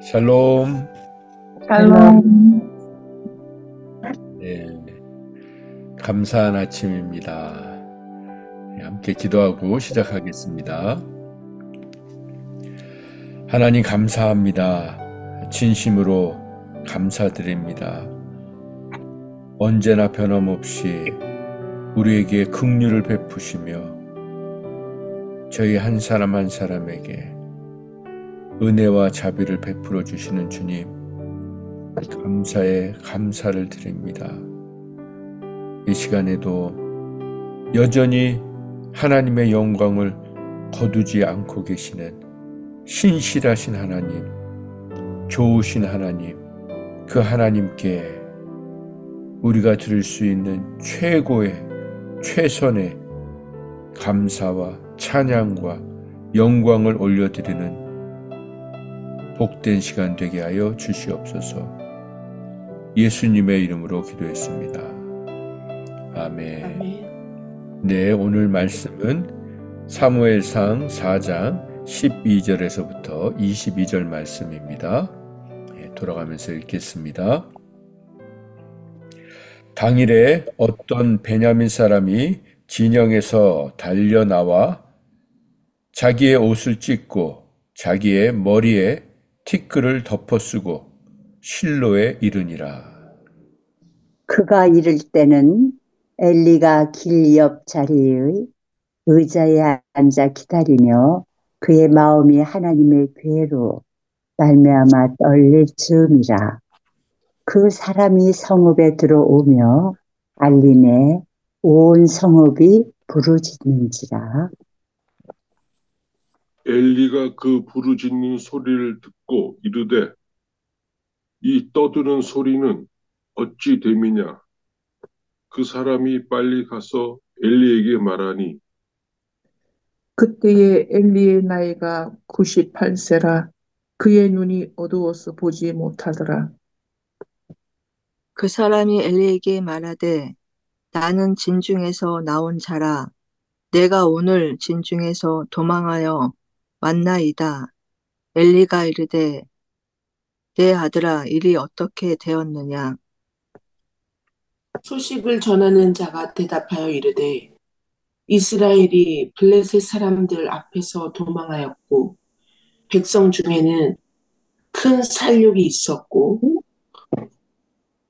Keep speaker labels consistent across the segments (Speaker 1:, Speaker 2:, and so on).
Speaker 1: 샬롬.
Speaker 2: 샬롬.
Speaker 1: 네, 감사한 아침입니다. 함께 기도하고 시작하겠습니다. 하나님 감사합니다. 진심으로 감사드립니다. 언제나 변함없이 우리에게 긍휼을 베푸시며 저희 한 사람 한 사람에게 은혜와 자비를 베풀어 주시는 주님, 감사에 감사를 드립니다. 이 시간에도 여전히 하나님의 영광을 거두지 않고 계시는 신실하신 하나님, 좋으신 하나님, 그 하나님께 우리가 드릴 수 있는 최고의 최선의 감사와 찬양과 영광을 올려드리는 복된 시간 되게 하여 주시옵소서. 예수님의 이름으로 기도했습니다. 아멘. 네, 오늘 말씀은 사무엘상 4장 12절에서부터 22절 말씀입니다. 돌아가면서 읽겠습니다. 당일에 어떤 베냐민 사람이 진영에서 달려나와 자기의 옷을 찢고 자기의 머리에 티끌을 덮어쓰고 실로에 이르니라.
Speaker 2: 그가 이를 때는 엘리가 길 옆 자리의 의자에 앉아 기다리며 그의 마음이 하나님의 괴로 말미암아 떨릴 즈음이라. 그 사람이 성읍에 들어오며 알림에 온 성읍이 부르짖는지라.
Speaker 3: 엘리가 그 부르짖는 소리를 듣고 이르되 이 떠드는 소리는 어찌 됨이냐. 그 사람이 빨리 가서 엘리에게 말하니
Speaker 4: 그때에 엘리의 나이가 98세라 그의 눈이 어두워서 보지 못하더라.
Speaker 5: 그 사람이 엘리에게 말하되 나는 진중에서 나온 자라 내가 오늘 진중에서 도망하여 왔나이다. 엘리가 이르되 내 아들아 일이 어떻게 되었느냐.
Speaker 6: 소식을 전하는 자가 대답하여 이르되 이스라엘이 블레셋 사람들 앞에서 도망하였고 백성 중에는 큰 살육이 있었고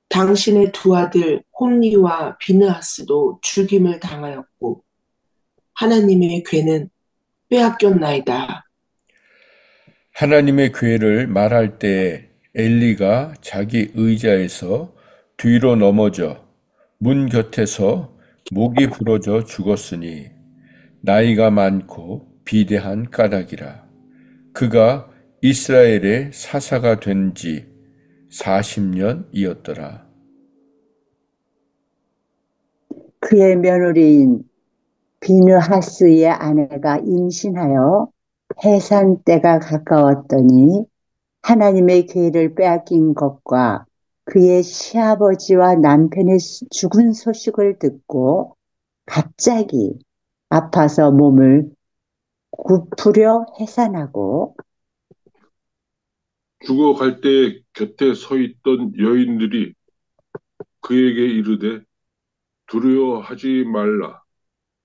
Speaker 6: 당신의 두 아들 홈리와 비느하스도 죽임을 당하였고 하나님의 괴는 빼앗겼나이다.
Speaker 1: 하나님의 괴를 말할 때 엘리가 자기 의자에서 뒤로 넘어져 문 곁에서 목이 부러져 죽었으니 나이가 많고 비대한 까닭이라. 그가 이스라엘의 사사가 된 지 40년이었더라.
Speaker 2: 그의 며느리인 비느하스의 아내가 임신하여 해산 때가 가까웠더니 하나님의 괴를 빼앗긴 것과 그의 시아버지와 남편의 죽은 소식을 듣고 갑자기 아파서 몸을 굽으려 해산하고
Speaker 3: 죽어갈 때 곁에 서 있던 여인들이 그에게 이르되 두려워하지 말라.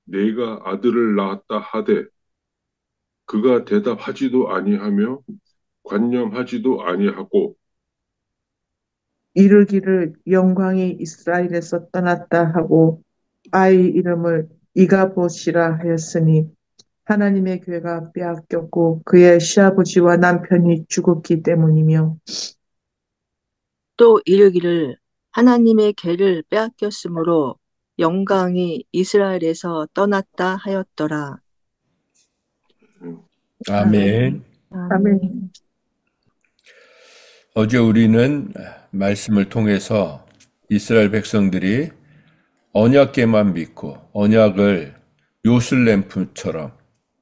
Speaker 3: 내가 아들을 낳았다 하되 그가 대답하지도 아니하며 관념하지도 아니하고
Speaker 4: 이르기를 영광이 이스라엘에서 떠났다 하고 아이 이름을 이가봇이라 하였으니 하나님의 괴가 빼앗겼고 그의 시아버지와 남편이 죽었기 때문이며
Speaker 5: 또 이르기를 하나님의 괴를 빼앗겼으므로 영광이 이스라엘에서 떠났다 하였더라.
Speaker 1: 아멘.
Speaker 4: 아멘.
Speaker 1: 어제 우리는 말씀을 통해서 이스라엘 백성들이 언약궤만 믿고 언약을 요술램프처럼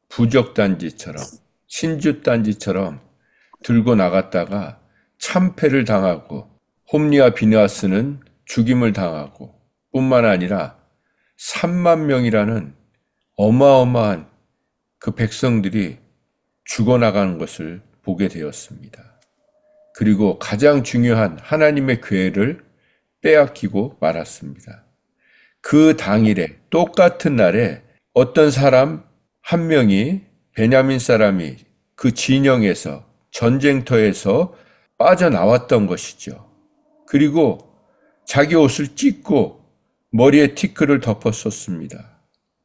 Speaker 1: 부적단지처럼 신주단지처럼 들고 나갔다가 참패를 당하고 홈리와 비느하스는 죽임을 당하고 뿐만 아니라 3만 명이라는 어마어마한 그 백성들이 죽어나가는 것을 보게 되었습니다. 그리고 가장 중요한 하나님의 괴를 빼앗기고 말았습니다. 그 당일에 똑같은 날에 어떤 사람 한 명이 베냐민 사람이 그 진영에서 전쟁터에서 빠져나왔던 것이죠. 그리고 자기 옷을 찢고 머리에 티끌을 덮었었습니다.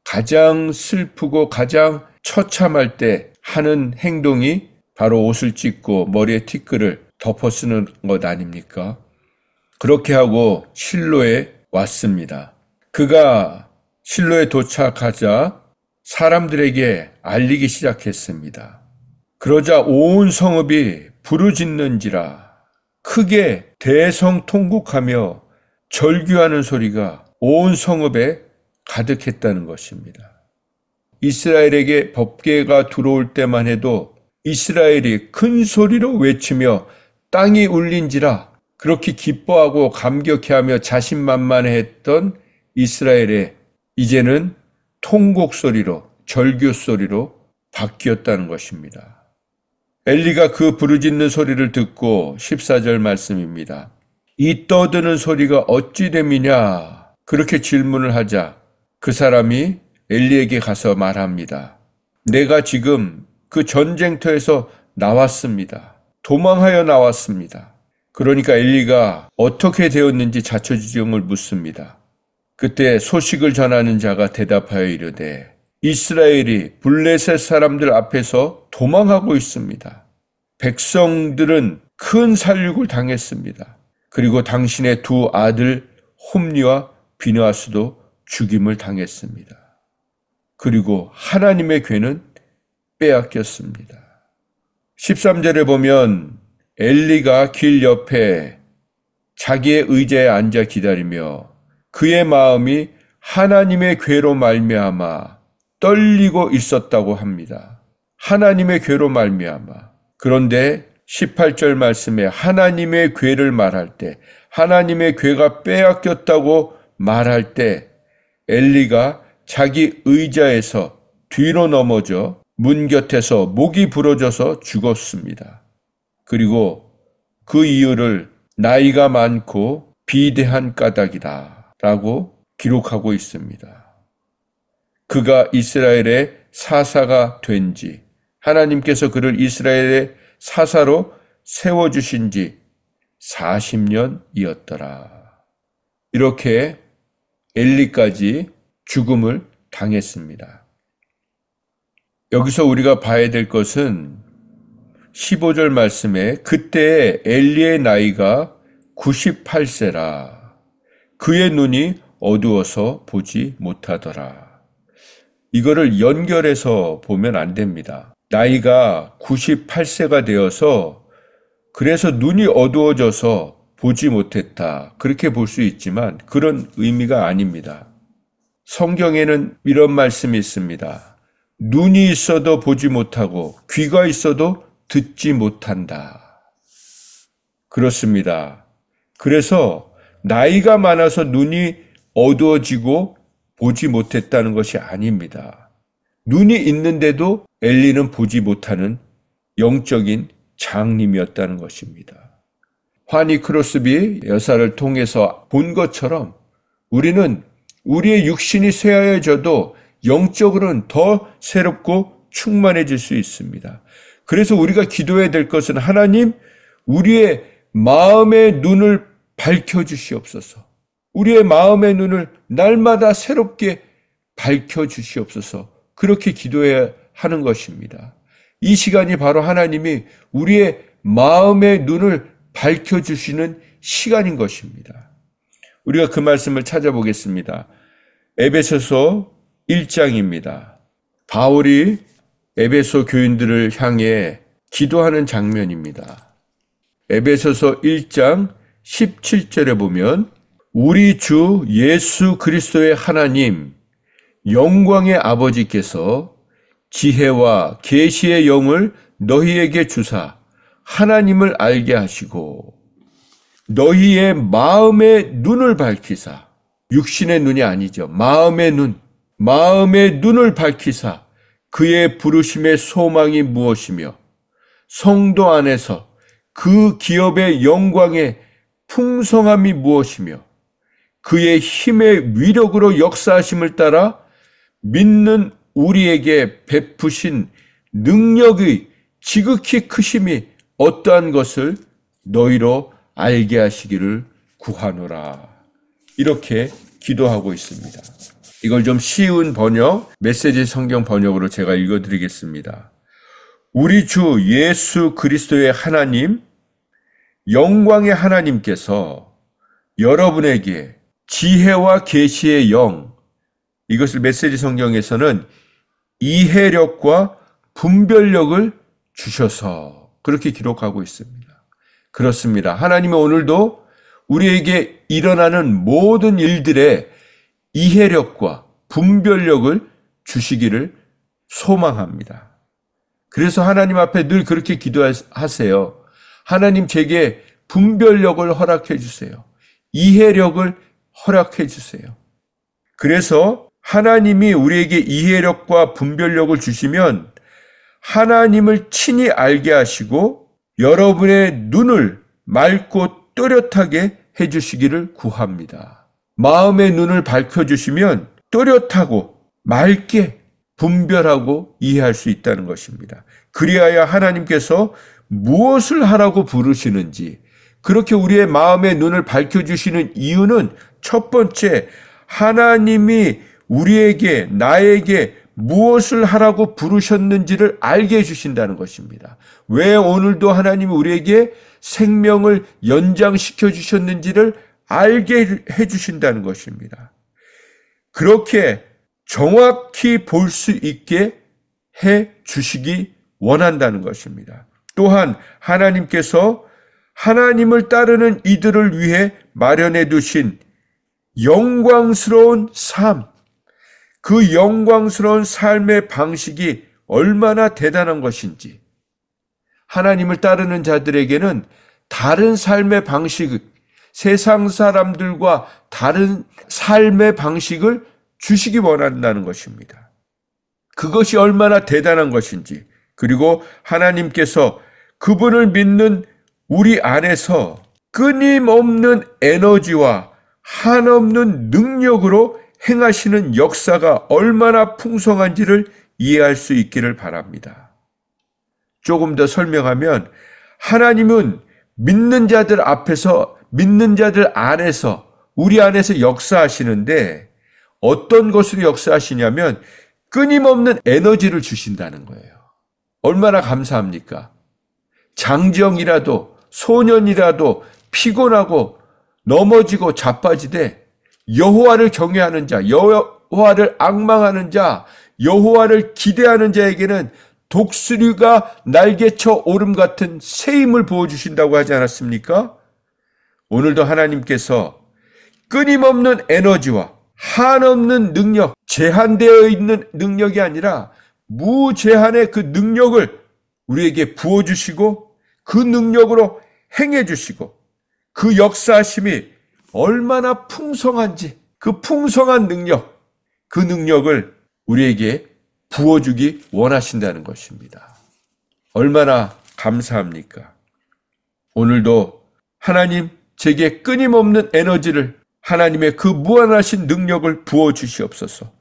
Speaker 1: 가장 슬프고 가장 처참할 때 하는 행동이 바로 옷을 찢고 머리에 티끌을 덮어 쓰는 것 아닙니까? 그렇게 하고 실로에 왔습니다. 그가 실로에 도착하자 사람들에게 알리기 시작했습니다. 그러자 온 성읍이 부르짖는지라 크게 대성통곡하며 절규하는 소리가 온 성읍에 가득했다는 것입니다. 이스라엘에게 법궤가 들어올 때만 해도 이스라엘이 큰 소리로 외치며 땅이 울린지라 그렇게 기뻐하고 감격해하며 자신만만했던 이스라엘에 이제는 통곡 소리로 절규 소리로 바뀌었다는 것입니다. 엘리가 그 부르짖는 소리를 듣고 14절 말씀입니다. 이 떠드는 소리가 어찌 됨이냐? 그렇게 질문을 하자 그 사람이 엘리에게 가서 말합니다. 내가 지금 그 전쟁터에서 나왔습니다. 도망하여 나왔습니다. 그러니까 엘리가 어떻게 되었는지 자초지종을 묻습니다. 그때 소식을 전하는 자가 대답하여 이르되 이스라엘이 블레셋 사람들 앞에서 도망하고 있습니다. 백성들은 큰 살육을 당했습니다. 그리고 당신의 두 아들 홈니와 비느하스도 죽임을 당했습니다. 그리고 하나님의 괴는 빼앗겼습니다. 13절에 보면 엘리가 길 옆에 자기의 의자에 앉아 기다리며 그의 마음이 하나님의 괴로 말미암아 떨리고 있었다고 합니다. 하나님의 괴로 말미암아. 그런데 18절 말씀에 하나님의 괴를 말할 때, 하나님의 괴가 빼앗겼다고 말할 때 엘리가 자기 의자에서 뒤로 넘어져 문 곁에서 목이 부러져서 죽었습니다. 그리고 그 이유를 나이가 많고 비대한 까닭이다 라고 기록하고 있습니다. 그가 이스라엘의 사사가 된 지, 하나님께서 그를 이스라엘의 사사로 세워주신 지 40년이었더라. 이렇게 엘리까지 죽음을 당했습니다. 여기서 우리가 봐야 될 것은 15절 말씀에 그때 엘리의 나이가 98세라. 그의 눈이 어두워서 보지 못하더라. 이거를 연결해서 보면 안 됩니다. 나이가 98세가 되어서 그래서 눈이 어두워져서 보지 못했다. 그렇게 볼 수 있지만 그런 의미가 아닙니다. 성경에는 이런 말씀이 있습니다. 눈이 있어도 보지 못하고 귀가 있어도 듣지 못한다. 그렇습니다. 그래서 나이가 많아서 눈이 어두워지고 보지 못했다는 것이 아닙니다. 눈이 있는데도 엘리는 보지 못하는 영적인 장님이었다는 것입니다. 환희 크로스비 여사를 통해서 본 것처럼 우리는 우리의 육신이 쇠하여져도 영적으로는 더 새롭고 충만해질 수 있습니다. 그래서 우리가 기도해야 될 것은 하나님, 우리의 마음의 눈을 밝혀주시옵소서. 우리의 마음의 눈을 날마다 새롭게 밝혀주시옵소서. 그렇게 기도해야 하는 것입니다. 이 시간이 바로 하나님이 우리의 마음의 눈을 밝혀주시는 시간인 것입니다. 우리가 그 말씀을 찾아보겠습니다. 에베소서 1장입니다. 바울이 에베소 교인들을 향해 기도하는 장면입니다. 에베소서 1장 17절에 보면 우리 주 예수 그리스도의 하나님 영광의 아버지께서 지혜와 계시의 영을 너희에게 주사 하나님을 알게 하시고 너희의 마음의 눈을 밝히사, 육신의 눈이 아니죠. 마음의 눈을 밝히사 그의 부르심의 소망이 무엇이며 성도 안에서 그 기업의 영광의 풍성함이 무엇이며 그의 힘의 위력으로 역사하심을 따라 믿는 우리에게 베푸신 능력의 지극히 크심이 어떠한 것을 너희로 알게 하시기를 구하노라. 이렇게 기도하고 있습니다. 이걸 좀 쉬운 번역, 메시지 성경 번역으로 제가 읽어드리겠습니다. 우리 주 예수 그리스도의 하나님, 영광의 하나님께서 여러분에게 지혜와 계시의 영, 이것을 메시지 성경에서는 이해력과 분별력을 주셔서 그렇게 기록하고 있습니다. 그렇습니다. 하나님은 오늘도 우리에게 일어나는 모든 일들의 이해력과 분별력을 주시기를 소망합니다. 그래서 하나님 앞에 늘 그렇게 기도하세요. 하나님 제게 분별력을 허락해 주세요. 이해력을 허락해 주세요. 그래서 하나님이 우리에게 이해력과 분별력을 주시면 하나님을 친히 알게 하시고 여러분의 눈을 맑고 또렷하게 해주시기를 구합니다. 마음의 눈을 밝혀주시면 또렷하고 맑게 분별하고 이해할 수 있다는 것입니다. 그리하여 하나님께서 무엇을 하라고 부르시는지, 그렇게 우리의 마음의 눈을 밝혀주시는 이유는 첫 번째, 하나님이 우리에게, 나에게 무엇을 하라고 부르셨는지를 알게 해주신다는 것입니다. 왜 오늘도 하나님이 우리에게 생명을 연장시켜 주셨는지를 알게 해주신다는 것입니다. 그렇게 정확히 볼 수 있게 해 주시기 원한다는 것입니다. 또한 하나님께서 하나님을 따르는 이들을 위해 마련해 두신 영광스러운 삶, 그 영광스러운 삶의 방식이 얼마나 대단한 것인지, 하나님을 따르는 자들에게는 다른 삶의 방식, 세상 사람들과 다른 삶의 방식을 주시기 원한다는 것입니다. 그것이 얼마나 대단한 것인지, 그리고 하나님께서 그분을 믿는 우리 안에서 끊임없는 에너지와 한없는 능력으로 행하시는 역사가 얼마나 풍성한지를 이해할 수 있기를 바랍니다. 조금 더 설명하면 하나님은 믿는 자들 앞에서, 믿는 자들 안에서, 우리 안에서 역사하시는데 어떤 것으로 역사하시냐면 끊임없는 에너지를 주신다는 거예요. 얼마나 감사합니까? 장정이라도 소년이라도 피곤하고 넘어지고 자빠지되 여호와를 경외하는 자, 여호와를 앙망하는 자, 여호와를 기대하는 자에게는 독수리가 날개쳐 오름 같은 새 힘을 부어주신다고 하지 않았습니까? 오늘도 하나님께서 끊임없는 에너지와 한없는 능력, 제한되어 있는 능력이 아니라 무제한의 그 능력을 우리에게 부어주시고 그 능력으로 행해주시고 그 역사하심이 얼마나 풍성한지, 그 풍성한 능력, 그 능력을 우리에게 부어주기 원하신다는 것입니다. 얼마나 감사합니까? 오늘도 하나님 제게 끊임없는 에너지를, 하나님의 그 무한하신 능력을 부어주시옵소서.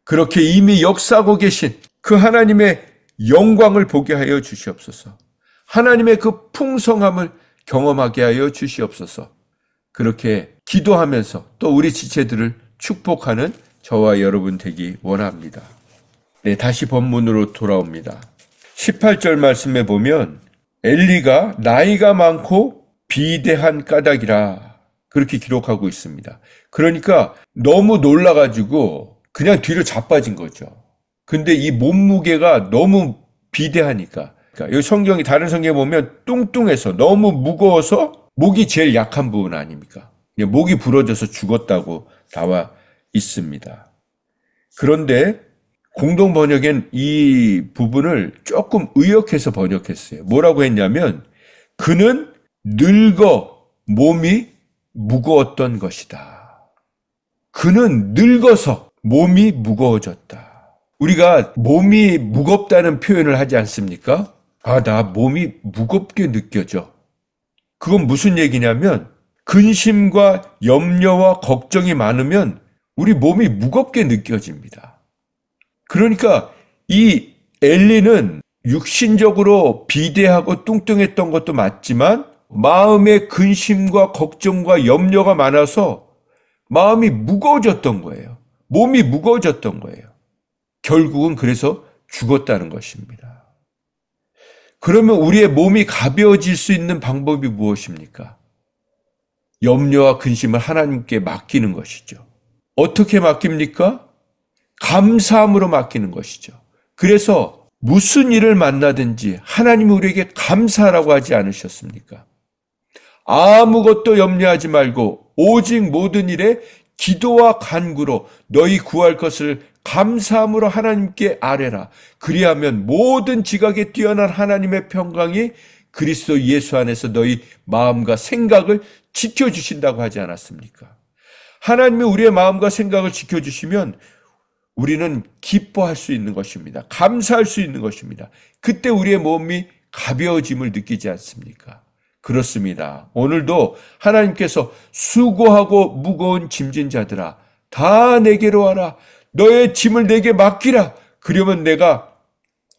Speaker 1: 그렇게 이미 역사하고 계신 그 하나님의 영광을 보게 하여 주시옵소서. 하나님의 그 풍성함을 경험하게 하여 주시옵소서. 그렇게 기도하면서 또 우리 지체들을 축복하는 저와 여러분 되기 원합니다. 네, 다시 본문으로 돌아옵니다. 18절 말씀에 보면 엘리가 나이가 많고 비대한 까닭이라 그렇게 기록하고 있습니다. 그러니까 너무 놀라가지고 그냥 뒤로 자빠진 거죠. 근데 이 몸무게가 너무 비대하니까, 그러니까 여기 성경이, 다른 성경에 보면 뚱뚱해서 너무 무거워서 목이 제일 약한 부분 아닙니까? 목이 부러져서 죽었다고 나와 있습니다. 그런데 공동 번역엔 이 부분을 조금 의역해서 번역했어요. 뭐라고 했냐면 그는 늙어 몸이 무거웠던 것이다. 그는 늙어서 몸이 무거워졌다. 우리가 몸이 무겁다는 표현을 하지 않습니까? 아, 나 몸이 무겁게 느껴져. 그건 무슨 얘기냐면 근심과 염려와 걱정이 많으면 우리 몸이 무겁게 느껴집니다. 그러니까 이 엘리는 육신적으로 비대하고 뚱뚱했던 것도 맞지만 마음에 근심과 걱정과 염려가 많아서 마음이 무거워졌던 거예요. 몸이 무거워졌던 거예요. 결국은 그래서 죽었다는 것입니다. 그러면 우리의 몸이 가벼워질 수 있는 방법이 무엇입니까? 염려와 근심을 하나님께 맡기는 것이죠. 어떻게 맡깁니까? 감사함으로 맡기는 것이죠. 그래서 무슨 일을 만나든지 하나님이 우리에게 감사하라고 하지 않으셨습니까? 아무것도 염려하지 말고 오직 모든 일에 기도와 간구로 너희 구할 것을 감사함으로 하나님께 아뢰라. 그리하면 모든 지각에 뛰어난 하나님의 평강이 그리스도 예수 안에서 너희 마음과 생각을 지켜주신다고 하지 않았습니까? 하나님이 우리의 마음과 생각을 지켜주시면 우리는 기뻐할 수 있는 것입니다. 감사할 수 있는 것입니다. 그때 우리의 몸이 가벼워짐을 느끼지 않습니까? 그렇습니다. 오늘도 하나님께서 수고하고 무거운 짐진 자들아 다 내게로 와라. 너의 짐을 내게 맡기라. 그러면 내가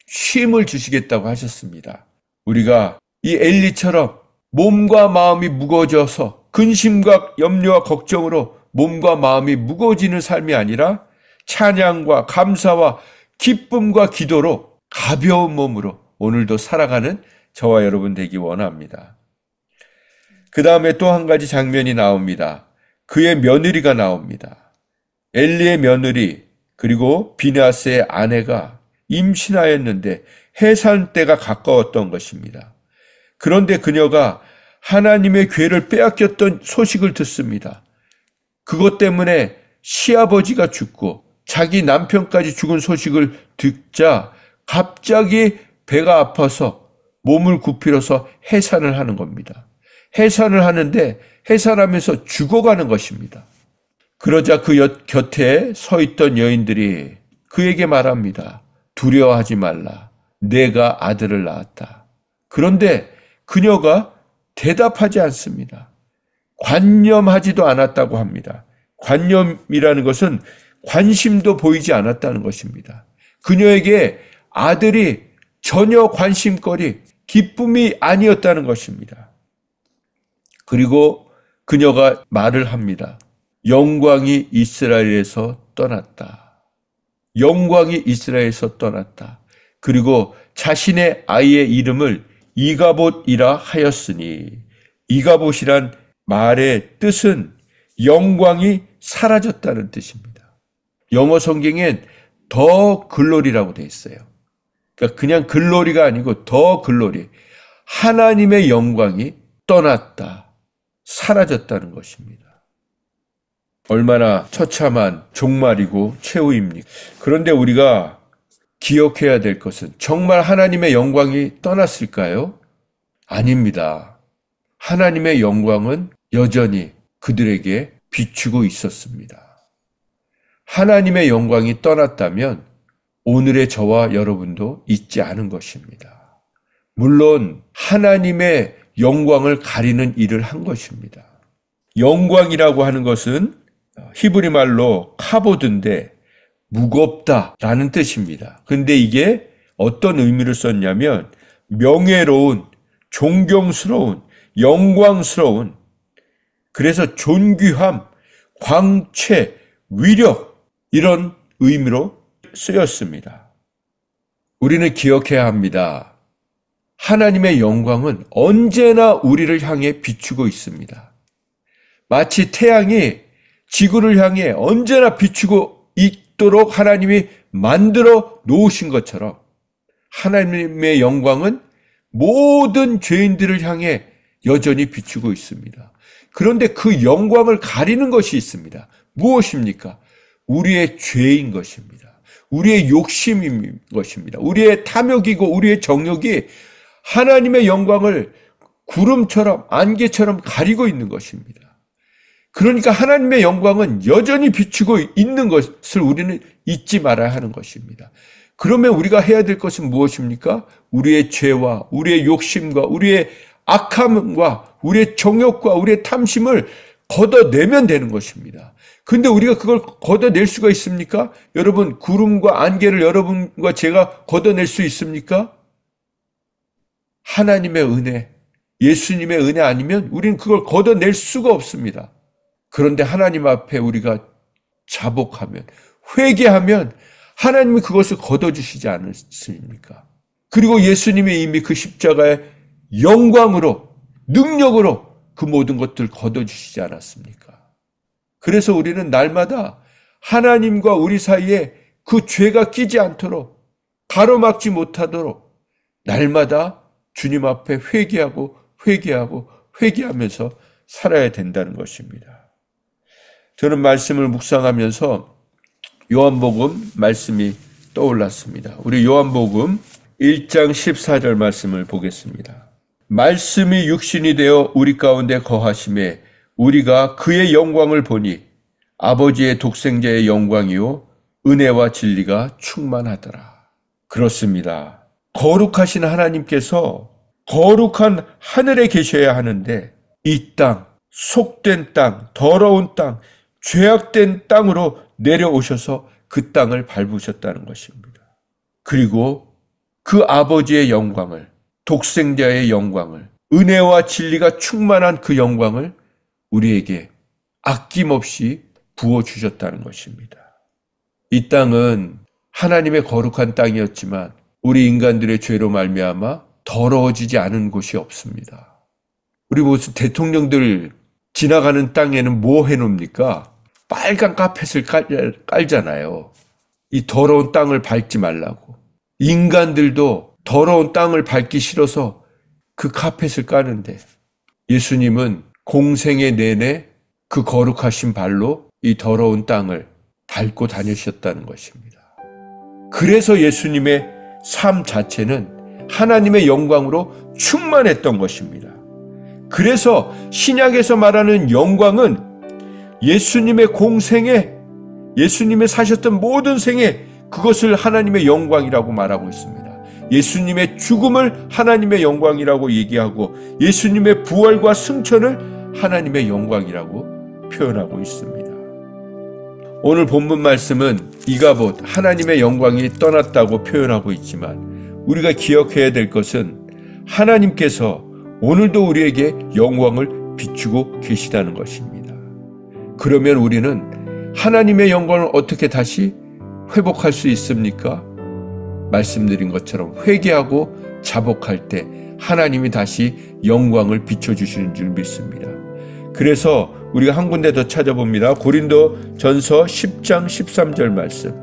Speaker 1: 쉼을 주시겠다고 하셨습니다. 우리가 이 엘리처럼 몸과 마음이 무거워져서 근심과 염려와 걱정으로 몸과 마음이 무거워지는 삶이 아니라 찬양과 감사와 기쁨과 기도로 가벼운 몸으로 오늘도 살아가는 저와 여러분 되기 원합니다. 그 다음에 또 한 가지 장면이 나옵니다. 그의 며느리가 나옵니다. 엘리의 며느리 그리고 비느하스의 아내가 임신하였는데 해산 때가 가까웠던 것입니다. 그런데 그녀가 하나님의 궤를 빼앗겼던 소식을 듣습니다. 그것 때문에 시아버지가 죽고 자기 남편까지 죽은 소식을 듣자 갑자기 배가 아파서 몸을 굽히려서 해산을 하는 겁니다. 해산을 하는데 해산하면서 죽어가는 것입니다. 그러자 그 곁에 서 있던 여인들이 그에게 말합니다. 두려워하지 말라. 내가 아들을 낳았다. 그런데 그녀가 대답하지 않습니다. 관념하지도 않았다고 합니다. 관념이라는 것은 관심도 보이지 않았다는 것입니다. 그녀에게 아들이 전혀 관심거리, 기쁨이 아니었다는 것입니다. 그리고 그녀가 말을 합니다. 영광이 이스라엘에서 떠났다. 영광이 이스라엘에서 떠났다. 그리고 자신의 아이의 이름을 이가봇이라 하였으니 이가봇이란 말의 뜻은 영광이 사라졌다는 뜻입니다. 영어 성경엔 더 글로리라고 되어 있어요. 그러니까 그냥 글로리가 아니고 더 글로리. 하나님의 영광이 떠났다. 사라졌다는 것입니다. 얼마나 처참한 종말이고 최후입니까? 그런데 우리가 기억해야 될 것은 정말 하나님의 영광이 떠났을까요? 아닙니다. 하나님의 영광은 여전히 그들에게 비추고 있었습니다. 하나님의 영광이 떠났다면 오늘의 저와 여러분도 있지 않은 것입니다. 물론 하나님의 영광을 가리는 일을 한 것입니다. 영광이라고 하는 것은 히브리 말로 카보드인데 무겁다라는 뜻입니다. 근데 이게 어떤 의미를 썼냐면 명예로운, 존경스러운, 영광스러운, 그래서 존귀함, 광채, 위력 이런 의미로 쓰였습니다. 우리는 기억해야 합니다. 하나님의 영광은 언제나 우리를 향해 비추고 있습니다. 마치 태양이 지구를 향해 언제나 비추고 있도록 하나님이 만들어 놓으신 것처럼 하나님의 영광은 모든 죄인들을 향해 여전히 비추고 있습니다. 그런데 그 영광을 가리는 것이 있습니다. 무엇입니까? 우리의 죄인 것입니다. 우리의 욕심인 것입니다. 우리의 탐욕이고 우리의 정욕이 하나님의 영광을 구름처럼 안개처럼 가리고 있는 것입니다. 그러니까 하나님의 영광은 여전히 비추고 있는 것을 우리는 잊지 말아야 하는 것입니다. 그러면 우리가 해야 될 것은 무엇입니까? 우리의 죄와 우리의 욕심과 우리의 악함과 우리의 정욕과 우리의 탐심을 걷어내면 되는 것입니다. 근데 우리가 그걸 걷어낼 수가 있습니까? 여러분, 구름과 안개를 여러분과 제가 걷어낼 수 있습니까? 하나님의 은혜, 예수님의 은혜 아니면 우리는 그걸 걷어낼 수가 없습니다. 그런데 하나님 앞에 우리가 자복하면, 회개하면 하나님이 그것을 걷어주시지 않습니까? 그리고 예수님이 이미 그 십자가의 영광으로, 능력으로 그 모든 것들을 걷어주시지 않았습니까? 그래서 우리는 날마다 하나님과 우리 사이에 그 죄가 끼지 않도록, 가로막지 못하도록 날마다 주님 앞에 회개하면서 살아야 된다는 것입니다. 저는 말씀을 묵상하면서 요한복음 말씀이 떠올랐습니다. 우리 요한복음 1장 14절 말씀을 보겠습니다. 말씀이 육신이 되어 우리 가운데 거하심에 우리가 그의 영광을 보니 아버지의 독생자의 영광이요 은혜와 진리가 충만하더라. 그렇습니다. 거룩하신 하나님께서 거룩한 하늘에 계셔야 하는데 이 땅, 속된 땅, 더러운 땅, 죄악된 땅으로 내려오셔서 그 땅을 밟으셨다는 것입니다. 그리고 그 아버지의 영광을, 독생자의 영광을, 은혜와 진리가 충만한 그 영광을 우리에게 아낌없이 부어주셨다는 것입니다. 이 땅은 하나님의 거룩한 땅이었지만 우리 인간들의 죄로 말미암아 더러워지지 않은 곳이 없습니다. 우리 무슨 대통령들 지나가는 땅에는 뭐 해놓습니까? 빨간 카펫을 깔잖아요. 이 더러운 땅을 밟지 말라고. 인간들도 더러운 땅을 밟기 싫어서 그 카펫을 까는데 예수님은 공생의 내내 그 거룩하신 발로 이 더러운 땅을 밟고 다니셨다는 것입니다. 그래서 예수님의 삶 자체는 하나님의 영광으로 충만했던 것입니다. 그래서 신약에서 말하는 영광은 예수님의 공생에, 예수님의 사셨던 모든 생에 그것을 하나님의 영광이라고 말하고 있습니다. 예수님의 죽음을 하나님의 영광이라고 얘기하고 예수님의 부활과 승천을 하나님의 영광이라고 표현하고 있습니다. 오늘 본문 말씀은 이가봇 하나님의 영광이 떠났다고 표현하고 있지만 우리가 기억해야 될 것은 하나님께서 오늘도 우리에게 영광을 비추고 계시다는 것입니다. 그러면 우리는 하나님의 영광을 어떻게 다시 회복할 수 있습니까? 말씀드린 것처럼 회개하고 자복할 때 하나님이 다시 영광을 비춰주시는 줄 믿습니다. 그래서 우리가 한 군데 더 찾아봅니다. 고린도 전서 10장 13절 말씀.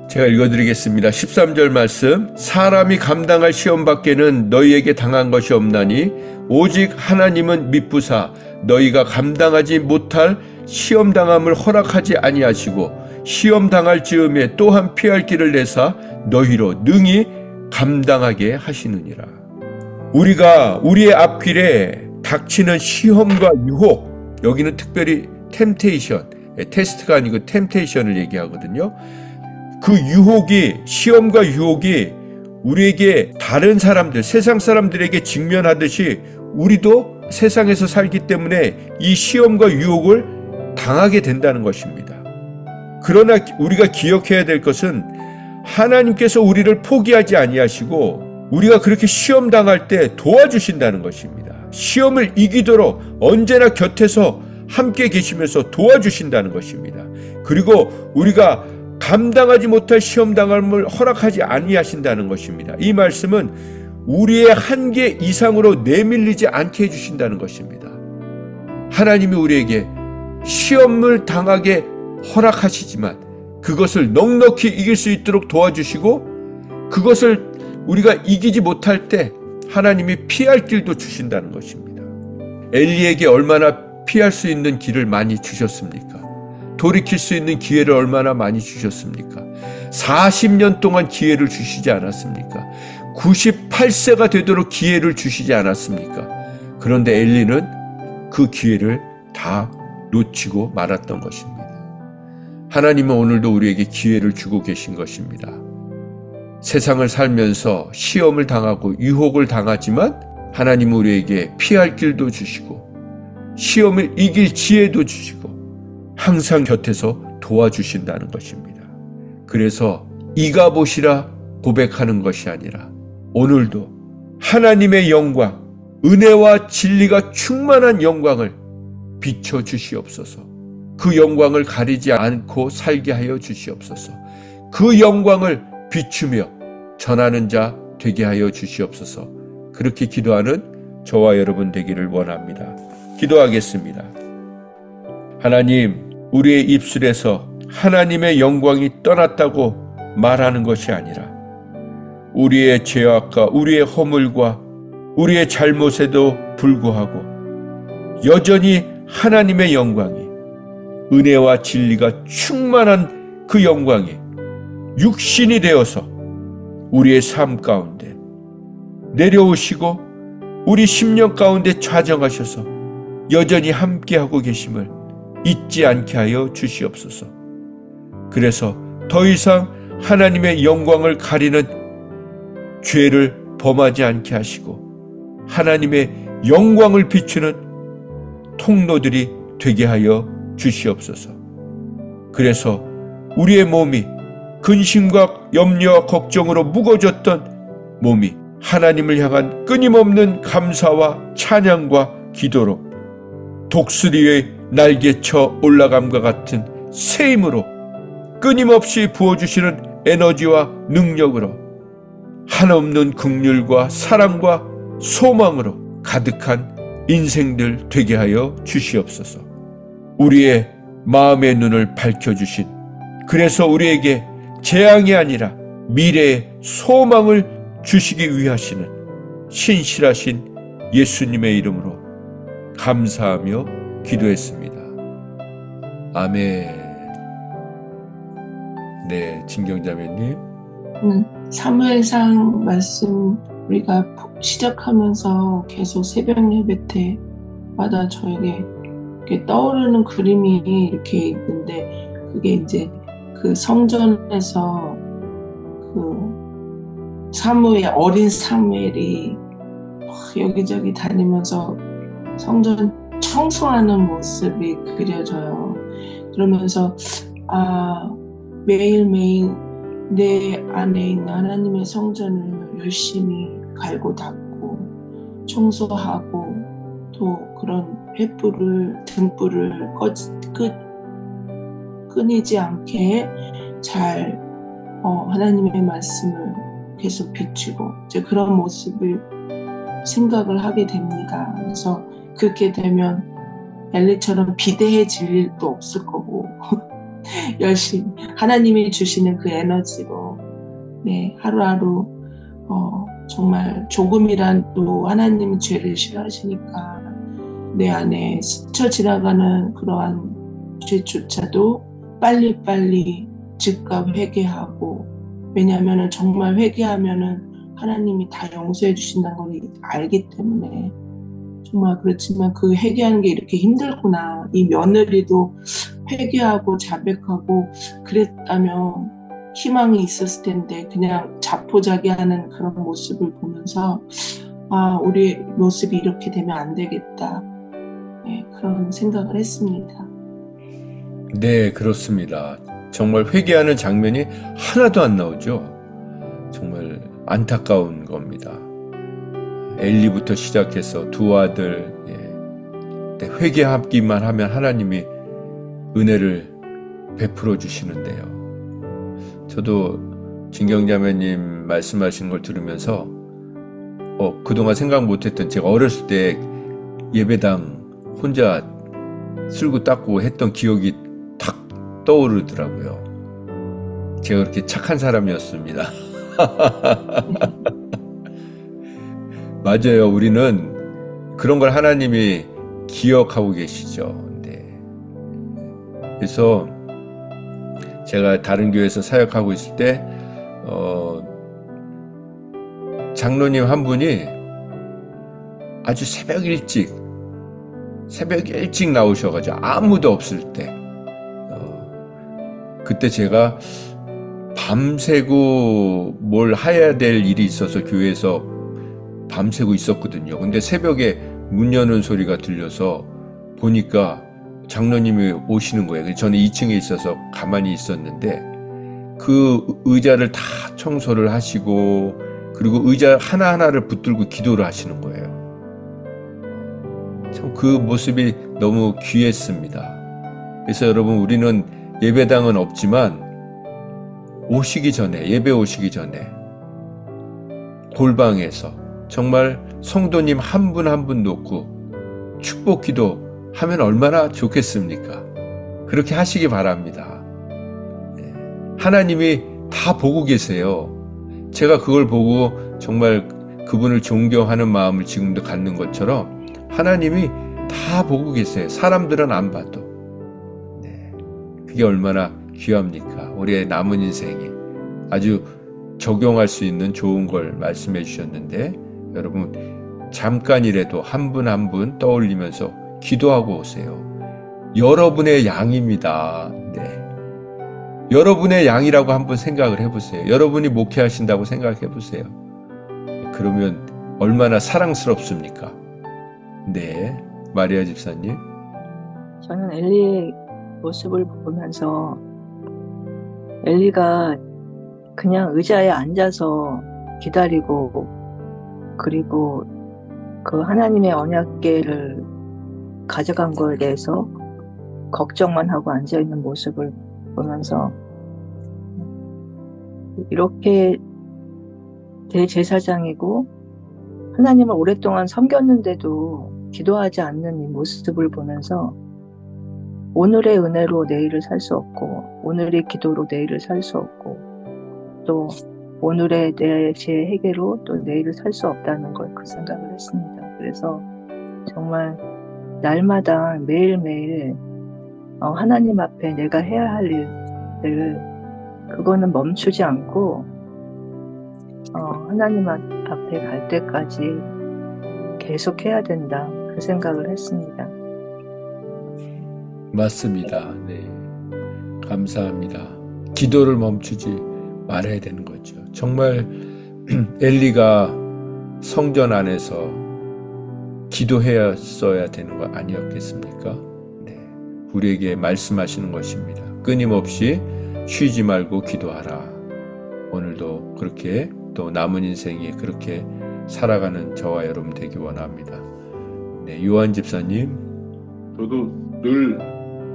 Speaker 1: 제가 읽어드리겠습니다. 13절 말씀. 사람이 감당할 시험 밖에는 너희에게 당한 것이 없나니 오직 하나님은 미쁘사 너희가 감당하지 못할 시험 당함을 허락하지 아니하시고 시험 당할 즈음에 또한 피할 길을 내사 너희로 능히 감당하게 하시느니라. 우리가 우리의 앞길에 닥치는 시험과 유혹, 여기는 특별히 템테이션, 테스트가 아니고 템테이션을 얘기하거든요. 그 유혹이, 시험과 유혹이 우리에게 다른 사람들, 세상 사람들에게 직면하듯이 우리도 세상에서 살기 때문에 이 시험과 유혹을 당하게 된다는 것입니다. 그러나 우리가 기억해야 될 것은 하나님께서 우리를 포기하지 아니하시고 우리가 그렇게 시험 당할 때 도와주신다는 것입니다. 시험을 이기도록 언제나 곁에서 함께 계시면서 도와주신다는 것입니다. 그리고 우리가 감당하지 못할 시험 당함을 허락하지 아니하신다는 것입니다. 이 말씀은 우리의 한계 이상으로 내밀리지 않게 해주신다는 것입니다. 하나님이 우리에게 시험을 당하게 허락하시지만 그것을 넉넉히 이길 수 있도록 도와주시고 그것을 우리가 이기지 못할 때 하나님이 피할 길도 주신다는 것입니다. 엘리에게 얼마나 피할 수 있는 길을 많이 주셨습니까? 돌이킬 수 있는 기회를 얼마나 많이 주셨습니까? 40년 동안 기회를 주시지 않았습니까? 98세가 되도록 기회를 주시지 않았습니까? 그런데 엘리는 그 기회를 다 놓치고 말았던 것입니다. 하나님은 오늘도 우리에게 기회를 주고 계신 것입니다. 세상을 살면서 시험을 당하고 유혹을 당하지만 하나님 우리에게 피할 길도 주시고 시험을 이길 지혜도 주시고 항상 곁에서 도와주신다는 것입니다. 그래서 이가봇이라 고백하는 것이 아니라 오늘도 하나님의 영광, 은혜와 진리가 충만한 영광을 비춰 주시옵소서. 그 영광을 가리지 않고 살게 하여 주시옵소서. 그 영광을 비추며 전하는 자 되게 하여 주시옵소서. 그렇게 기도하는 저와 여러분 되기를 원합니다. 기도하겠습니다. 하나님, 우리의 입술에서 하나님의 영광이 떠났다고 말하는 것이 아니라 우리의 죄악과 우리의 허물과 우리의 잘못에도 불구하고 여전히 하나님의 영광이, 은혜와 진리가 충만한 그 영광이 육신이 되어서 우리의 삶 가운데 내려오시고 우리 심령 가운데 좌정하셔서 여전히 함께하고 계심을 잊지 않게 하여 주시옵소서. 그래서 더 이상 하나님의 영광을 가리는 죄를 범하지 않게 하시고 하나님의 영광을 비추는 통로들이 되게 하여 주시옵소서. 그래서 우리의 몸이 근심과 염려와 걱정으로 무거워졌던 몸이 하나님을 향한 끊임없는 감사와 찬양과 기도로 독수리의 날개쳐 올라감과 같은 새 힘으로 끊임없이 부어주시는 에너지와 능력으로 한없는 긍휼과 사랑과 소망으로 가득한 인생들 되게 하여 주시옵소서. 우리의 마음의 눈을 밝혀주신, 그래서 우리에게 재앙이 아니라 미래의 소망을 주시기 위하시는 신실하신 예수님의 이름으로 감사하며 기도했습니다. 아멘. 네, 진경자매님.
Speaker 6: 사무엘상 말씀 우리가 시작하면서 계속 새벽 예배 때마다 저에게 이렇게 떠오르는 그림이 이렇게 있는데, 그게 이제 그 성전에서 그 어린 사무엘이 여기저기 다니면서 성전 청소하는 모습이 그려져요. 그러면서 매일매일 내 안에 있는 하나님의 성전을 열심히 갈고 닦고 청소하고 또 그런 등불을 끊이지 않게 잘 하나님의 말씀을 계속 비추고 이제 그런 모습을 생각을 하게 됩니다. 그래서 그렇게 되면 엘리처럼 비대해질 일도 없을 거고 열심히 하나님이 주시는 그 에너지로 하루하루 정말 조금이라도 하나님은 죄를 싫어하시니까 내 안에 스쳐 지나가는 그러한 죄조차도 빨리빨리 즉각 회개하고, 왜냐하면 정말 회개하면은 하나님이 다 용서해 주신다는 걸 알기 때문에 정말 그렇지만 그 회개하는 게 이렇게 힘들구나. 이 며느리도 회개하고 자백하고 그랬다면 희망이 있었을 텐데 그냥 자포자기하는 그런 모습을 보면서 우리 모습이 이렇게 되면 안 되겠다. 그런 생각을 했습니다.
Speaker 1: 네, 그렇습니다. 정말 회개하는 장면이 하나도 안 나오죠. 정말 안타까운 겁니다. 엘리부터 시작해서 두 아들, 회개하기만 하면 하나님이 은혜를 베풀어 주시는데요. 저도 진경자매님 말씀하신 걸 들으면서 그동안 생각 못했던, 제가 어렸을 때 예배당 혼자 쓸고 닦고 했던 기억이 탁 떠오르더라고요. 제가 그렇게 착한 사람이었습니다. 맞아요. 우리는 그런 걸 하나님이 기억하고 계시죠. 그래서 제가 다른 교회에서 사역하고 있을 때 장로님 한 분이 아주 새벽 일찍 나오셔가지고 아무도 없을 때 그때 제가 밤새고 뭘 해야 될 일이 있어서 교회에서 밤새고 있었거든요. 근데 새벽에 문 여는 소리가 들려서 보니까 장로님이 오시는 거예요. 그래서 저는 2층에 있어서 가만히 있었는데 그 의자를 다 청소를 하시고 그리고 의자 하나하나를 붙들고 기도를 하시는 거예요. 참 그 모습이 너무 귀했습니다. 그래서 여러분, 우리는 예배당은 없지만 예배 오시기 전에 골방에서 정말 성도님 한 분 한 분 놓고 축복 기도 하면 얼마나 좋겠습니까? 그렇게 하시기 바랍니다. 하나님이 다 보고 계세요. 제가 그걸 보고 정말 그분을 존경하는 마음을 지금도 갖는 것처럼 하나님이 다 보고 계세요. 사람들은 안 봐도. 그게 얼마나 귀합니까? 우리의 남은 인생에 아주 적용할 수 있는 좋은 걸 말씀해 주셨는데, 여러분 잠깐이라도 한 분 한 분 떠올리면서 기도하고 오세요. 여러분의 양입니다. 여러분의 양이라고 한번 생각을 해보세요. 여러분이 목회하신다고 생각해 보세요. 그러면 얼마나 사랑스럽습니까? 네, 마리아 집사님.
Speaker 5: 저는 엘리의 모습을 보면서 엘리가 그냥 의자에 앉아서 기다리고, 그리고 그 하나님의 언약궤를 가져간 거에 대해서 걱정만 하고 앉아있는 모습을 보면서, 이렇게 대제사장이고 하나님을 오랫동안 섬겼는데도 기도하지 않는 이 모습을 보면서 오늘의 은혜로 내일을 살 수 없고, 오늘의 기도로 내일을 살 수 없고, 또 오늘의 내 죄의 해결로 또 내일을 살 수 없다는 걸 그 생각을 했습니다. 그래서 정말 날마다 매일매일 하나님 앞에 내가 해야 할 일을, 그거는 멈추지 않고 하나님 앞에 갈 때까지 계속 해야 된다, 그 생각을 했습니다.
Speaker 1: 맞습니다. 네, 감사합니다. 기도를 멈추지 말아야 되는 거죠. 정말 엘리가 성전 안에서 기도했어야 되는 거 아니었겠습니까? 네, 우리에게 말씀하시는 것입니다. 끊임없이 쉬지 말고 기도하라. 오늘도 그렇게, 또 남은 인생이 그렇게 살아가는 저와 여러분 되기 원합니다. 네, 요한 집사님.
Speaker 3: 저도 늘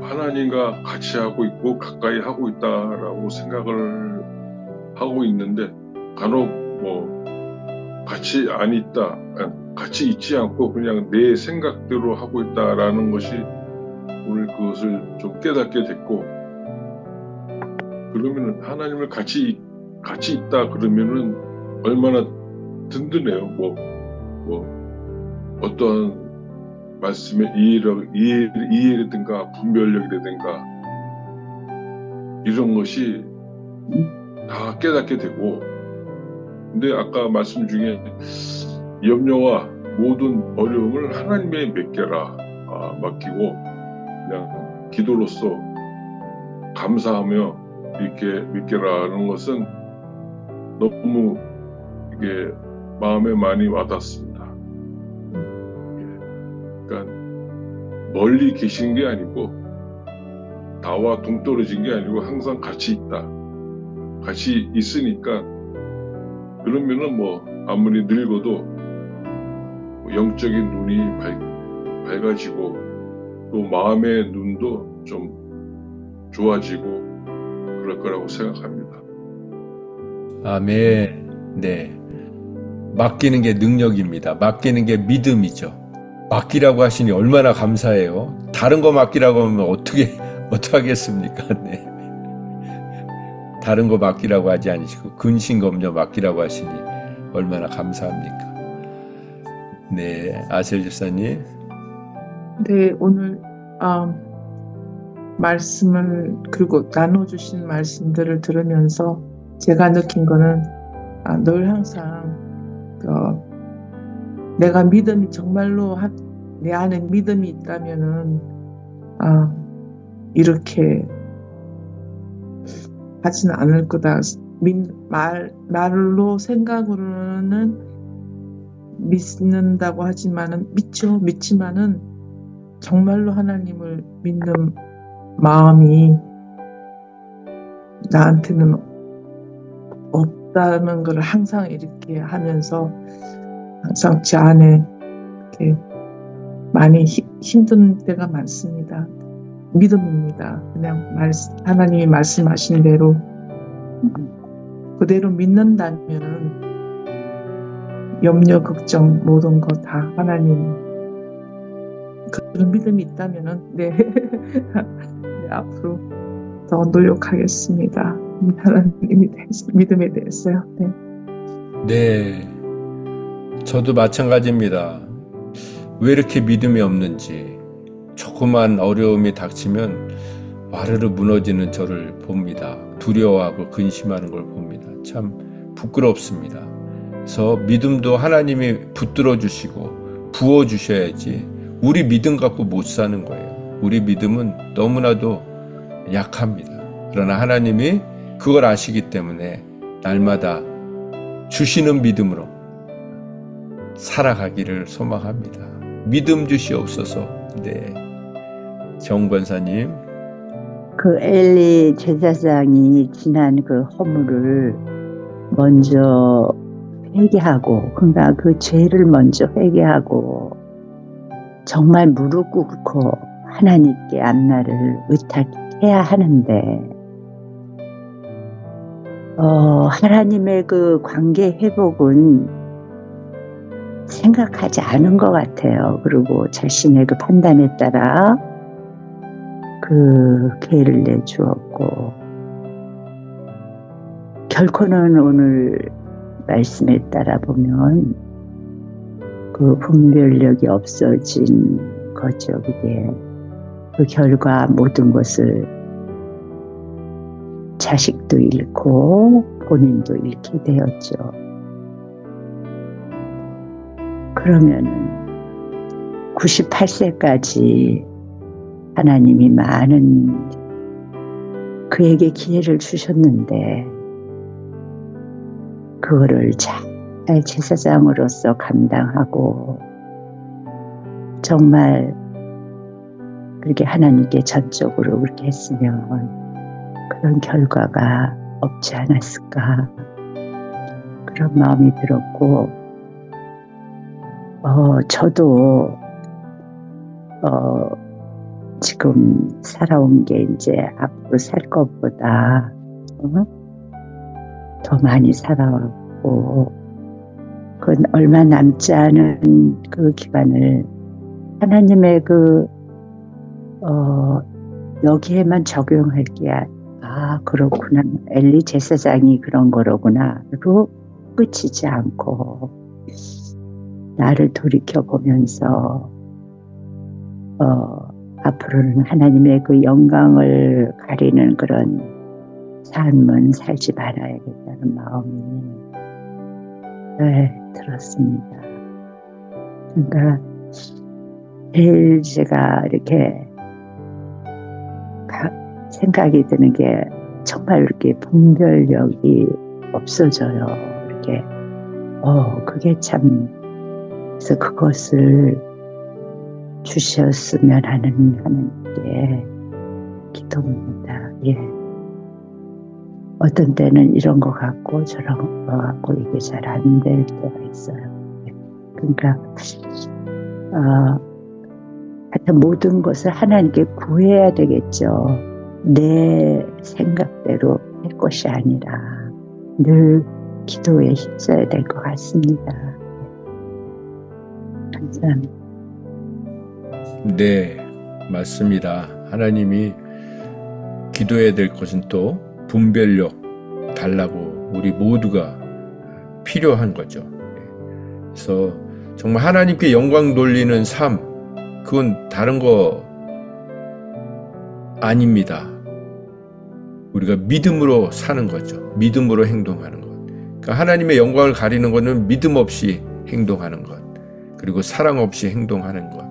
Speaker 3: 하나님과 같이 하고 있고 가까이 하고 있다라고 생각을 하고 있는데, 간혹 같이 안 있다, 같이 있지 않고 그냥 내 생각대로 하고 있다라는 것이 오늘 그것을 좀 깨닫게 됐고, 그러면은 하나님을 같이 있다 그러면은 얼마나 든든해요. 어떠한 말씀의 이해라든가 분별력이라든가 이런 것이 다 깨닫게 되고, 근데 아까 말씀 중에 염려와 모든 어려움을 하나님에 맡기고 그냥 기도로서 감사하며 이렇게 믿게라는 것은 너무 이게 마음에 많이 와닿습니다. 그러니까 멀리 계신 게 아니고, 나와 동떨어진 게 아니고 항상 같이 있다. 같이 있으니까, 그러면은 아무리 늙어도 영적인 눈이 밝아지고 또 마음의 눈도 좀 좋아지고 그럴 거라고 생각합니다.
Speaker 1: 아멘. 네, 맡기는 게 능력입니다. 맡기는 게 믿음이죠. 맡기라고 하시니 얼마나 감사해요. 다른 거 맡기라고 하면 어떻게 하겠습니까? 네. 다른 거 맡기라고 하지 않으시고 근신검려 맡기라고 하시니 얼마나 감사합니까? 네, 아셀 집사님.
Speaker 4: 네, 오늘 말씀을, 그리고 나눠주신 말씀들을 들으면서 제가 느낀 거는 늘 항상 내가 믿음이 정말로 내 안에 믿음이 있다면은 이렇게 하지는 않을 거다. 말로 생각으로는 믿는다고 하지만은 믿지만은 정말로 하나님을 믿는 마음이 나한테는 없다는 걸 항상 이렇게 하면서 항상 제 안에 이렇게 많이 힘든 때가 많습니다. 믿음입니다. 그냥 하나님이 말씀하신 대로 그대로 믿는다면은 염려, 걱정 모든 거 다 하나님 그런 믿음이 있다면은 네, 네 앞으로 더 노력하겠습니다. 하나님이 믿음에 대해서요. 네.
Speaker 1: 네, 저도 마찬가지입니다. 왜 이렇게 믿음이 없는지 조그만 어려움이 닥치면 와르르 무너지는 저를 봅니다. 두려워하고 근심하는 걸 봅니다. 참 부끄럽습니다. 그래서 믿음도 하나님이 붙들어 주시고 부어 주셔야지 우리 믿음 갖고 못 사는 거예요. 우리 믿음은 너무나도 약합니다. 그러나 하나님이 그걸 아시기 때문에 날마다 주시는 믿음으로 살아가기를 소망합니다. 믿음 주시옵소서. 네, 정 권사님.
Speaker 2: 그 엘리 제사장이 지난 그 허물을 먼저 회개하고, 그러니까 그 죄를 먼저 회개하고 정말 무릎 꿇고 하나님께 앞날을 의탁해야 하는데 하나님의 그 관계 회복은 생각하지 않은 것 같아요. 그리고 자신의 그 판단에 따라 그 기회를 내주었고, 결코는 오늘 말씀에 따라 보면 그 분별력이 없어진 거죠. 그게 그 결과 모든 것을 자식도 잃고 본인도 잃게 되었죠. 그러면은 98세까지 하나님이 많은 그에게 기회를 주셨는데 그거를 잘 제사장으로서 감당하고 정말 그렇게 하나님께 전적으로 그렇게 했으면 그런 결과가 없지 않았을까, 그런 마음이 들었고, 저도 지금 살아온 게 이제 앞으로 살 것보다 더 많이 살아왔고, 그건 얼마 남지 않은 그 기간을 하나님의 여기에만 적용할게. 그렇구나. 엘리 제사장이 그런 거로구나.로 끝이지 않고 나를 돌이켜보면서 앞으로는 하나님의 그 영광을 가리는 그런 삶은 살지 말아야겠다는 마음이 들었습니다. 그러니까 제일 제가 이렇게 생각이 드는 게 정말 이렇게 분별력이 없어져요. 이렇게 그게 참, 그래서 그것을 주셨으면 하는 게 기도입니다. 예. 어떤 때는 이런 거 같고 저런 거 같고 이게 잘 안 될 때가 있어요. 그러니까 하여튼 모든 것을 하나님께 구해야 되겠죠. 내 생각대로 할 것이 아니라 늘 기도에 힘써야 될 것 같습니다. 감사합니다.
Speaker 1: 네, 맞습니다. 하나님이 기도해야 될 것은 또 분별력 달라고 우리 모두가 필요한 거죠. 그래서 정말 하나님께 영광 돌리는 삶, 그건 다른 거 아닙니다. 우리가 믿음으로 사는 거죠. 믿음으로 행동하는 것. 그러니까 하나님의 영광을 가리는 것은 믿음 없이 행동하는 것, 그리고 사랑 없이 행동하는 것,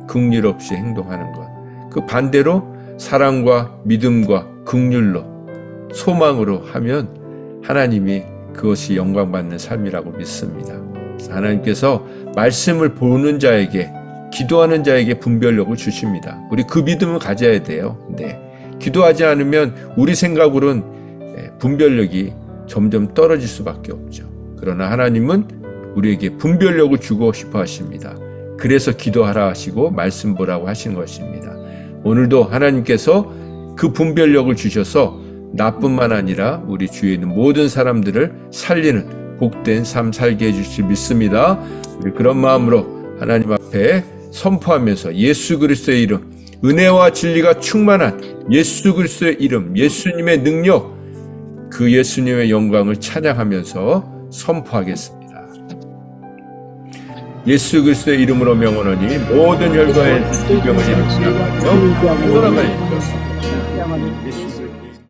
Speaker 1: 긍휼 없이 행동하는 것. 그 반대로 사랑과 믿음과 긍휼로, 소망으로 하면 하나님이 그것이 영광받는 삶이라고 믿습니다. 하나님께서 말씀을 보는 자에게, 기도하는 자에게 분별력을 주십니다. 우리 그 믿음을 가져야 돼요. 네. 기도하지 않으면 우리 생각으로는 분별력이 점점 떨어질 수밖에 없죠. 그러나 하나님은 우리에게 분별력을 주고 싶어 하십니다. 그래서 기도하라 하시고 말씀 보라고 하신 것입니다. 오늘도 하나님께서 그 분별력을 주셔서 나뿐만 아니라 우리 주위에 있는 모든 사람들을 살리는 복된 삶 살게 해주실 믿습니다. 우리 그런 마음으로 하나님 앞에 선포하면서 예수 그리스도의 이름, 은혜와 진리가 충만한 예수 그리스도의 이름, 예수님의 능력, 그 예수님의 영광을 찬양하면서 선포하겠습니다. 예수 그리스도의 이름으로 명하노니 모든 혈과의 질병을 일으키며 돌아가야